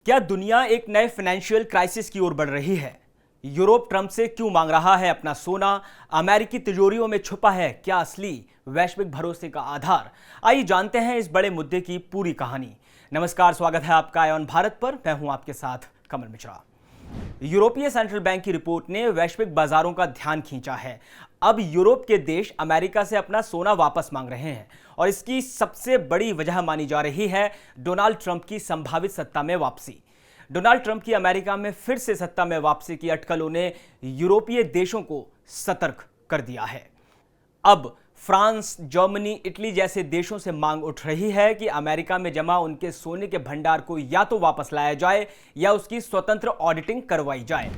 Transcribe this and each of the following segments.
क्या दुनिया एक नए फाइनेंशियल क्राइसिस की ओर बढ़ रही है? यूरोप ट्रंप से क्यों मांग रहा है अपना सोना? अमेरिकी तिजोरियों में छुपा है क्या असली वैश्विक भरोसे का आधार? आइए जानते हैं इस बड़े मुद्दे की पूरी कहानी। नमस्कार, स्वागत है आपका आयोन भारत पर। मैं हूं आपके साथ कमल मिश्रा। यूरोपीय सेंट्रल बैंक की रिपोर्ट ने वैश्विक बाजारों का ध्यान खींचा है। अब यूरोप के देश अमेरिका से अपना सोना वापस मांग रहे हैं और इसकी सबसे बड़ी वजह मानी जा रही है डोनाल्ड ट्रंप की संभावित सत्ता में वापसी। डोनाल्ड ट्रंप की अमेरिका में फिर से सत्ता में वापसी की अटकलों ने यूरोपीय देशों को सतर्क कर दिया है। अब फ्रांस, जर्मनी, इटली जैसे देशों से मांग उठ रही है कि अमेरिका में जमा उनके सोने के भंडार को या तो वापस लाया जाए या उसकी स्वतंत्र ऑडिटिंग करवाई जाए।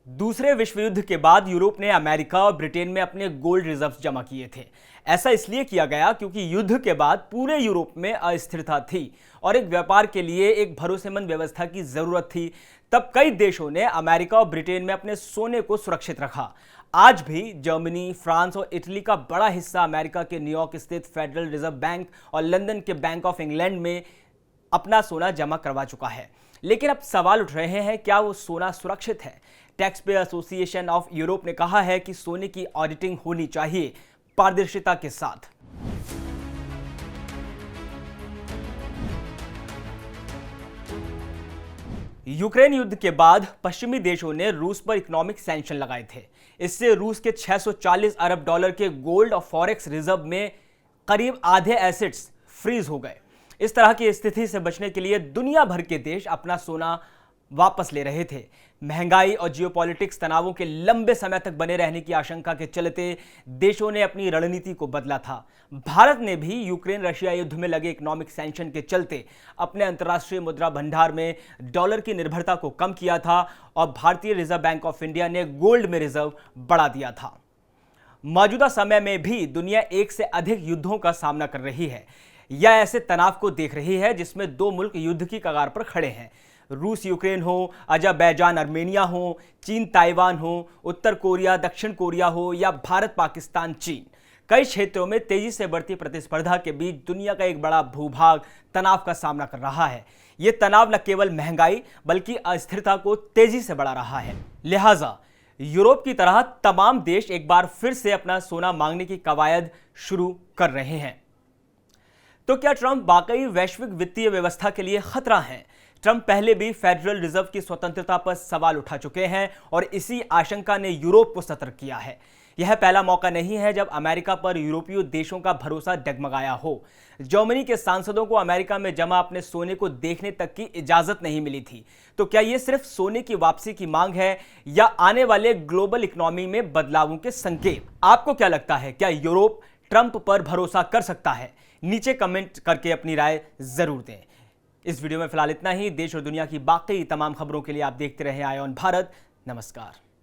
दूसरे विश्व युद्ध के बाद यूरोप ने अमेरिका और ब्रिटेन में अपने गोल्ड रिजर्व्स जमा किए थे। ऐसा इसलिए किया गया क्योंकि युद्ध के बाद पूरे यूरोप में अस्थिरता थी और एक व्यापार के लिए एक भरोसेमंद व्यवस्था की जरूरत थी। तब कई देशों ने अमेरिका और ब्रिटेन में अपने सोने को सुरक्षित रखा। आज भी जर्मनी, फ्रांस और इटली का बड़ा हिस्सा अमेरिका के न्यूयॉर्क स्थित फेडरल रिजर्व बैंक और लंदन के बैंक ऑफ इंग्लैंड में अपना सोना जमा करवा चुका है। लेकिन अब सवाल उठ रहे हैं, क्या वो सोना सुरक्षित है? Tax payer association of Europe ने कहा है कि सोने की ऑडिटिंग होनी चाहिए पारदर्शिता के साथ। यूक्रेन युद्ध के बाद पश्चिमी देशों ने रूस पर इकोनॉमिक सैंक्शन लगाए थे। इससे रूस के 640 अरब डॉलर के गोल्ड और फॉरेक्स रिजर्व में करीब आधे एसेट्स फ्रीज हो गए। इस तरह की स्थिति से बचने के लिए दुनिया भर के देश अपना सोना वापस ले रहे थे। महंगाई और जियोपॉलिटिक्स तनावों के लंबे समय तक बने रहने की आशंका के चलते देशों ने अपनी रणनीति को बदला था। भारत ने भी यूक्रेन रशिया युद्ध में लगे इकोनॉमिक सैंक्शन के चलते अपने अंतर्राष्ट्रीय मुद्रा भंडार में डॉलर की निर्भरता को कम किया था और भारतीय रिजर्व बैंक ऑफ इंडिया ने गोल्ड में रिजर्व बढ़ा दिया था। मौजूदा समय में भी दुनिया एक से अधिक युद्धों का सामना कर रही है या ऐसे तनाव को देख रही है जिसमें दो मुल्क युद्ध की कगार पर खड़े हैं। रूस यूक्रेन हो, अजरबैजान अर्मेनिया हो, चीन ताइवान हो, उत्तर कोरिया दक्षिण कोरिया हो या भारत पाकिस्तान चीन, कई क्षेत्रों में तेजी से बढ़ती प्रतिस्पर्धा के बीच दुनिया का एक बड़ा भूभाग तनाव का सामना कर रहा है। यह तनाव न केवल महंगाई बल्कि अस्थिरता को तेजी से बढ़ा रहा है। लिहाजा यूरोप की तरह तमाम देश एक बार फिर से अपना सोना मांगने की कवायद शुरू कर रहे हैं। तो क्या ट्रंप वाकई वैश्विक वित्तीय व्यवस्था के लिए खतरा हैं? ट्रंप पहले भी फेडरल रिजर्व की स्वतंत्रता पर सवाल उठा चुके हैं और इसी आशंका ने यूरोप को सतर्क किया है। यह पहला मौका नहीं है जब अमेरिका पर यूरोपीय देशों का भरोसा डगमगाया हो। जर्मनी के सांसदों को अमेरिका में जमा अपने सोने को देखने तक की इजाजत नहीं मिली थी। तो क्या यह सिर्फ सोने की वापसी की मांग है या आने वाले ग्लोबल इकोनॉमी में बदलावों के संकेत? आपको क्या लगता है, क्या यूरोप ट्रंप पर भरोसा कर सकता है? नीचे कमेंट करके अपनी राय जरूर दें। इस वीडियो में फिलहाल इतना ही। देश और दुनिया की बाकी तमाम खबरों के लिए आप देखते रहें आयोन भारत। नमस्कार।